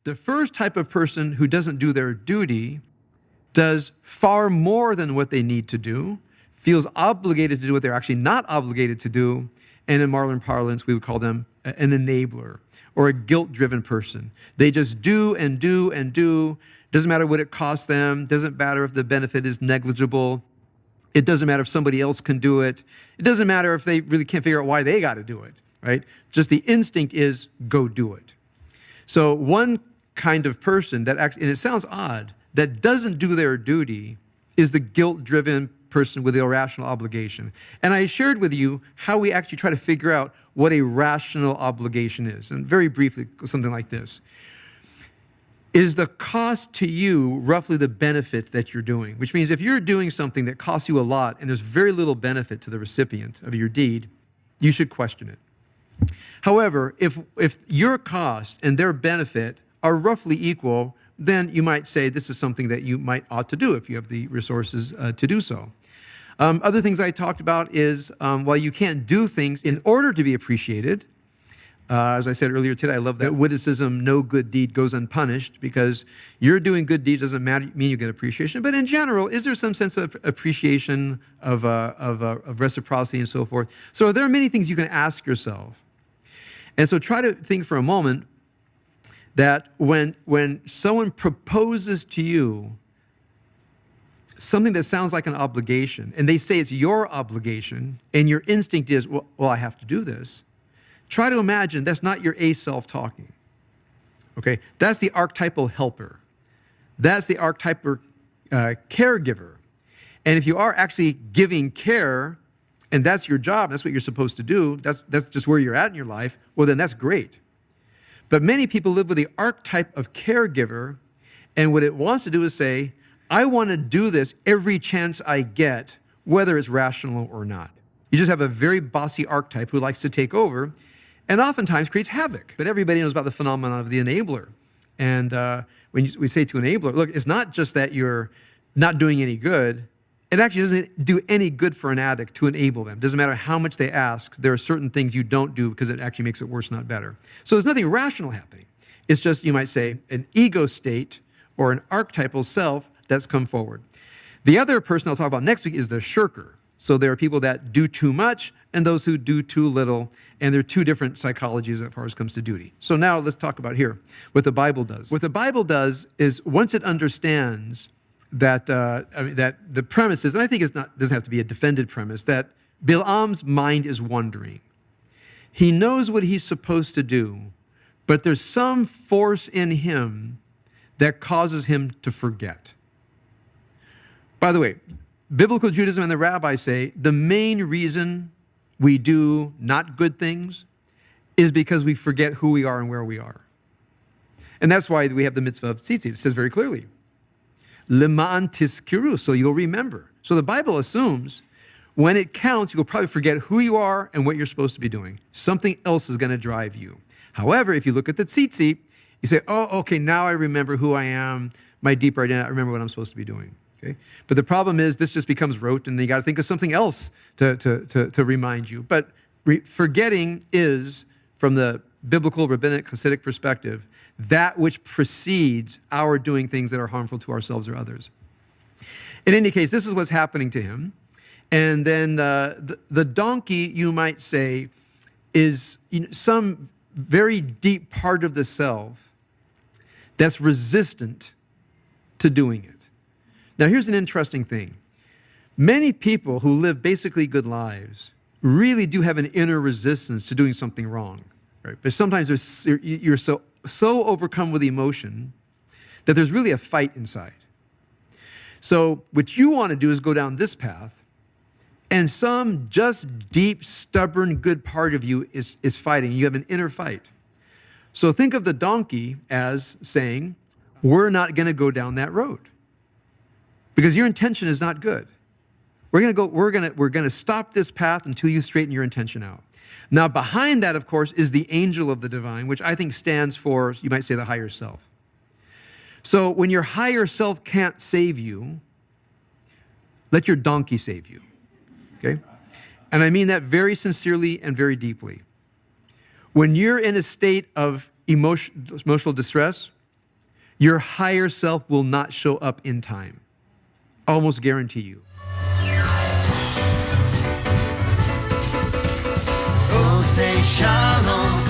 The first type of person who doesn't do their duty does far more than what they need to do, feels obligated to do what they're actually not obligated to do, and in modern parlance, we would call them an enabler or a guilt-driven person. They just do and do and do. Doesn't matter what it costs them. Doesn't matter if the benefit is negligible. It doesn't matter if somebody else can do it. It doesn't matter if they really can't figure out why they got to do it, right? Just the instinct is go do it. So one kind of person that actually, and it sounds odd, that doesn't do their duty is the guilt-driven person with the irrational obligation. And I shared with you how we actually try to figure out what a rational obligation is. And very briefly, something like this. Is the cost to you roughly the benefit that you're doing? Which means if you're doing something that costs you a lot and there's very little benefit to the recipient of your deed, you should question it. However, if your cost and their benefit are roughly equal, then you might say this is something that you might ought to do if you have the resources to do so. Other things I talked about is while you can't do things in order to be appreciated, as I said earlier today, I love that witticism, no good deed goes unpunished, because you're doing good deeds doesn't mean you get appreciation. But in general, is there some sense of appreciation, of reciprocity and so forth? So there are many things you can ask yourself. And so try to think for a moment that when someone proposes to you something that sounds like an obligation, and they say it's your obligation, and your instinct is, well, I have to do this, try to imagine that's not your A self talking, okay? That's the archetypal helper. That's the archetypal caregiver. And if you are actually giving care, and that's your job, that's what you're supposed to do, that's just where you're at in your life, well, then that's great. But many people live with the archetype of caregiver, and what it wants to do is say, I want to do this every chance I get, whether it's rational or not. You just have a very bossy archetype who likes to take over and oftentimes creates havoc. But everybody knows about the phenomenon of the enabler. And when we say to enabler, look, it's not just that you're not doing any good. It actually doesn't do any good for an addict to enable them. It doesn't matter how much they ask. There are certain things you don't do because it actually makes it worse, not better. So there's nothing rational happening. It's just, you might say, an ego state or an archetypal self that's come forward. The other person I'll talk about next week is the shirker. So there are people that do too much and those who do too little, and there are two different psychologies as far as comes to duty. So now let's talk about here what the Bible does. What the Bible does is once it understands that that the premise is, and I think it's not doesn't have to be a defended premise, that Bilam's mind is wandering. He knows what he's supposed to do, but there's some force in him that causes him to forget. By the way, biblical Judaism and the rabbis say the main reason we do not good things is because we forget who we are and where we are. And that's why we have the mitzvah of tzitzit. It says very clearly, Lema'an tizkiru, so you'll remember. So the Bible assumes when it counts, you'll probably forget who you are and what you're supposed to be doing. Something else is going to drive you. However, if you look at the tzitzit, you say, oh, okay, now I remember who I am, my deeper identity, I remember what I'm supposed to be doing. Okay? But the problem is this just becomes rote, and you got to think of something else to remind you. But forgetting is, from the biblical, rabbinic, Hasidic perspective, that which precedes our doing things that are harmful to ourselves or others. In any case, this is what's happening to him. And then the donkey, you might say, is some very deep part of the self that's resistant to doing it. Now, here's an interesting thing. Many people who live basically good lives really do have an inner resistance to doing something wrong, right? But sometimes you're so overcome with emotion that there's really a fight inside. So what you want to do is go down this path, and some just deep, stubborn, good part of you is fighting. You have an inner fight. So think of the donkey as saying, we're not going to go down that road because your intention is not good. We're going to stop this path until you straighten your intention out. Now, behind that, of course, is the angel of the divine, which I think stands for, you might say, the higher self. So when your higher self can't save you, let your donkey save you, okay? And I mean that very sincerely and very deeply. When you're in a state of emotional distress, your higher self will not show up in time. Almost guarantee you. Oh, say shalom,